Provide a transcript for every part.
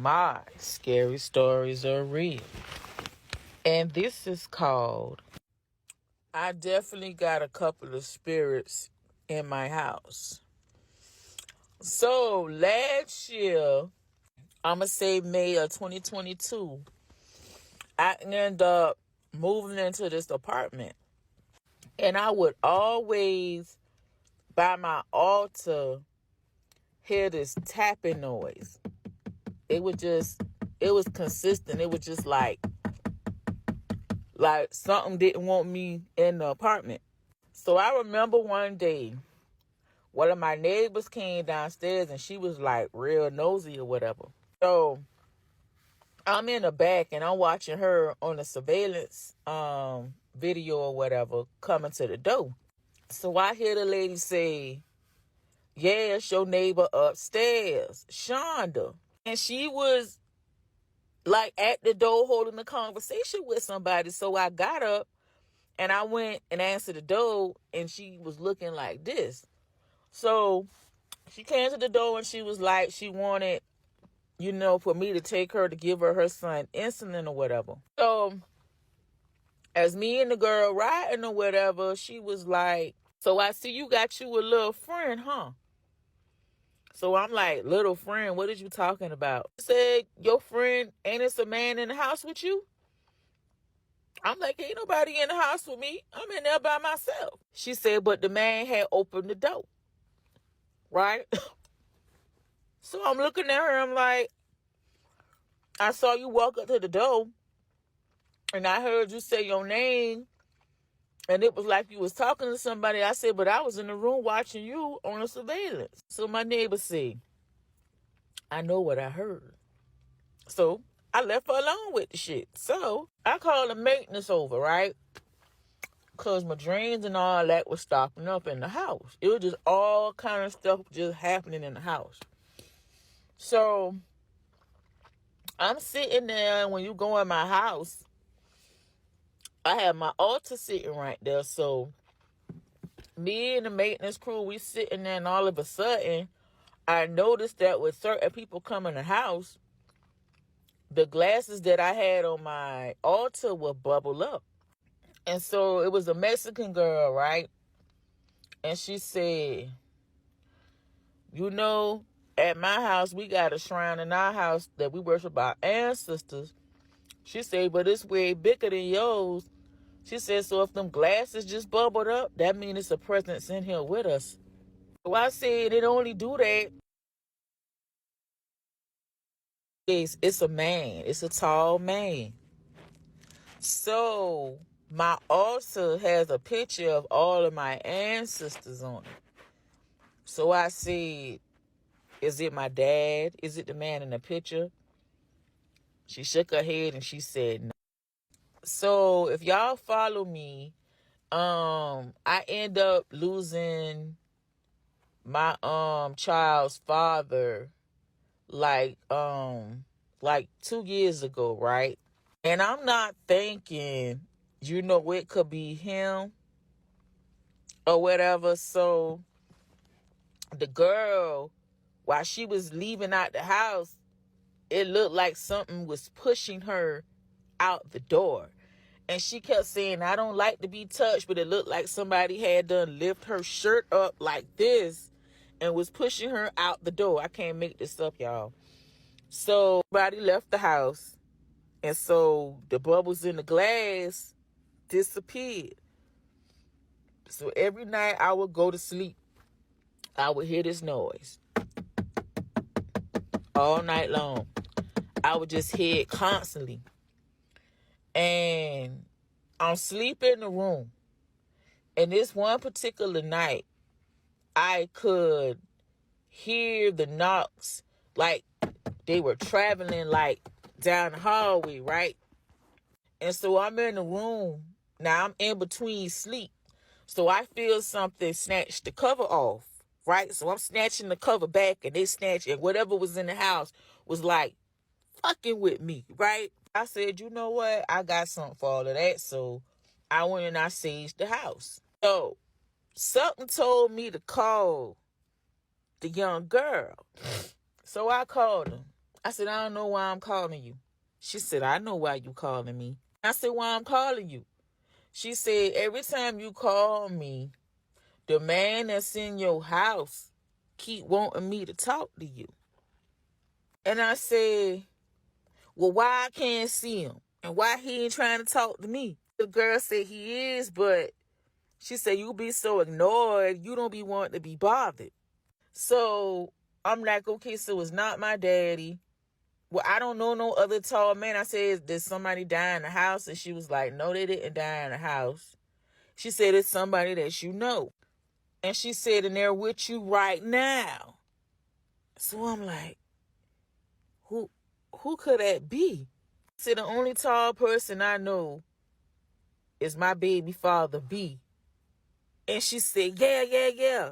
My scary stories are real. And this is called I Definitely Got a Couple of Spirits in My House. So last year, I'ma say May of 2022, I ended up moving into this apartment. And I would always, by my altar, hear this tapping noise. It was consistent. It was just like something didn't want me in the apartment. So I remember one day, one of my neighbors came downstairs and she was like real nosy or whatever. So I'm in the back and I'm watching her on the surveillance video or whatever coming to the door. So I hear the lady say, "Yeah, it's your neighbor upstairs, Shonda." And she was like at the door holding a conversation with somebody. So I got up and I went and answered the door and she was looking like this. So she came to the door and she was like, she wanted, for me to take her to give her son insulin or whatever. So as me and the girl riding or whatever, she was like, "So I see you got you a little friend, huh?" So I'm like, "Little friend, what are you talking about?" She said, "Your friend, ain't it a man in the house with you?" I'm like, "Ain't nobody in the house with me. I'm in there by myself." She said, "But the man had opened the door." Right? So I'm looking at her. I'm like, "I saw you walk up to the door and I heard you say your name. And it was like you was talking to somebody." I said, "But I was in the room watching you on the surveillance." So my neighbor said, "I know what I heard." So I left her alone with the shit. So I called the maintenance over, right? Because my drains and all that was stopping up in the house. It was just all kind of stuff just happening in the house. So I'm sitting there, and when you go in my house, I have my altar sitting right there. So me and the maintenance crew, we sitting there, and all of a sudden, I noticed that with certain people come in the house, the glasses that I had on my altar would bubble up. And so it was a Mexican girl, right? And she said, "At my house, we got a shrine in our house that we worship our ancestors." She said, "But it's way bigger than yours." She said, "So if them glasses just bubbled up, that means it's a presence in here with us." So I said, "It only do that." It's a man. It's a tall man. So my altar has a picture of all of my ancestors on it. So I said, "Is it my dad? Is it the man in the picture?" She shook her head and she said no. So if y'all follow me, I end up losing my child's father like 2 years ago, right? And I'm not thinking, it could be him or whatever. So the girl, while she was leaving out the house, it looked like something was pushing her out the door. And she kept saying, "I don't like to be touched," but it looked like somebody had done lift her shirt up like this and was pushing her out the door. I can't make this up, y'all. So everybody left the house. And so the bubbles in the glass disappeared. So every night I would go to sleep, I would hear this noise all night long. I would just hear it constantly. And I'm sleeping in the room. And this one particular night, I could hear the knocks like they were traveling like down the hallway, right? And so I'm in the room. Now I'm in between sleep. So I feel something snatch the cover off, right? So I'm snatching the cover back and they snatch, and whatever was in the house was like fucking with me, right? I said, "You know what? I got something for all of that." So I went and I saged the house. So something told me to call the young girl. So I called her. I said, I don't know why I'm calling you. She said, I know why you calling me. I said, why I'm calling you? She said, every time you call me, the man that's in your house keep wanting me to talk to you. And I said, well, why I can't see him? And why he ain't trying to talk to me? The girl said he is, but she said, you be so ignored, you don't be wanting to be bothered. So I'm like, okay, so it's not my daddy. Well, I don't know no other tall man. I said, did somebody die in the house? And she was like, no, they didn't die in the house. She said, it's somebody that you know. And she said, and they're with you right now. So I'm like, who could that be? I said, the only tall person I know is my baby father, B. And she said, yeah.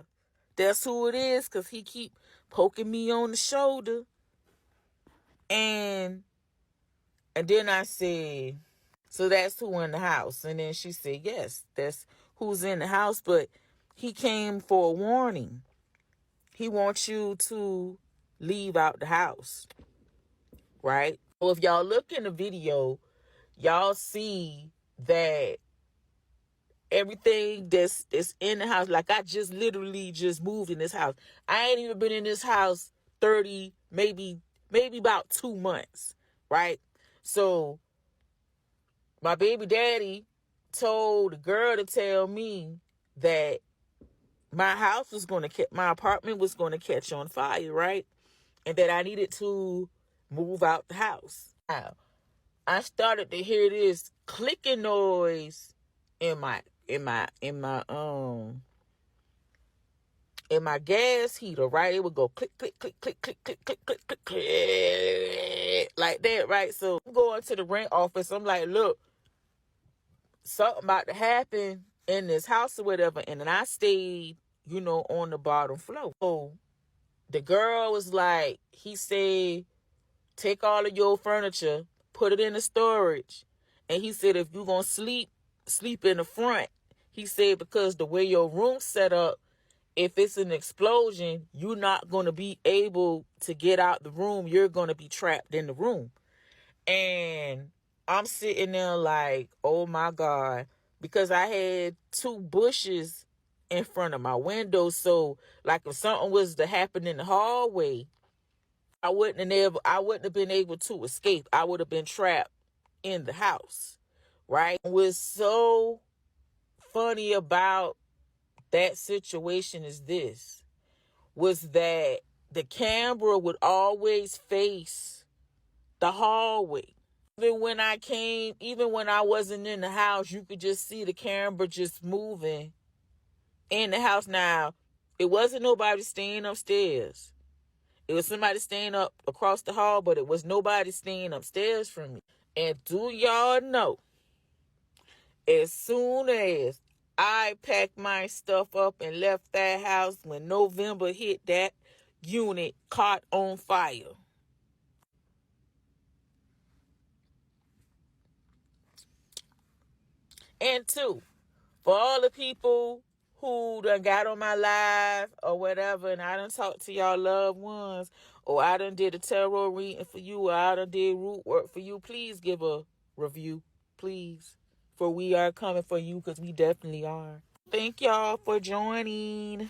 That's who it is, because he keep poking me on the shoulder. And then I said, so that's who in the house. And then she said, yes, that's who's in the house. But he came for a warning. He wants you to leave out the house. Right? Well, if y'all look in the video, y'all see that everything that's in the house, like I just literally just moved in this house. I ain't even been in this house 30, maybe about 2 months. Right? So my baby daddy told the girl to tell me that my house was going to my apartment was going to catch on fire, right? And that I needed to move out the house. Now, I started to hear this clicking noise in my gas heater, right? It would go click, click, click, click, click, click, click, click, click, click, like that, right? So I'm going to the rent office. I'm like, look, something about to happen in this house or whatever. And then I stayed, on the bottom floor. So the girl was like, he said, take all of your furniture, put it in the storage. And he said, if you're going to sleep in the front. He said, because the way your room's set up, if it's an explosion, you're not going to be able to get out the room. You're going to be trapped in the room. And I'm sitting there like, oh my God, because I had 2 bushes in front of my window. So like if something was to happen in the hallway, I wouldn't have been able to escape. I would have been trapped in the house. Right? What's so funny about that situation is this, was that the camera would always face the hallway. Even when I wasn't in the house, you could just see the camera just moving in the house. Now, it wasn't nobody staying upstairs. It was somebody staying up across the hall, but it was nobody staying upstairs from me. And do y'all know, as soon as I packed my stuff up and left that house, when November hit, that unit caught on fire. And 2, for all the people who done got on my live or whatever, and I done talked to y'all loved ones, or I done did a tarot reading for you, or I done did root work for you, please give a review, please. For we are coming for you, because we definitely are. Thank y'all for joining.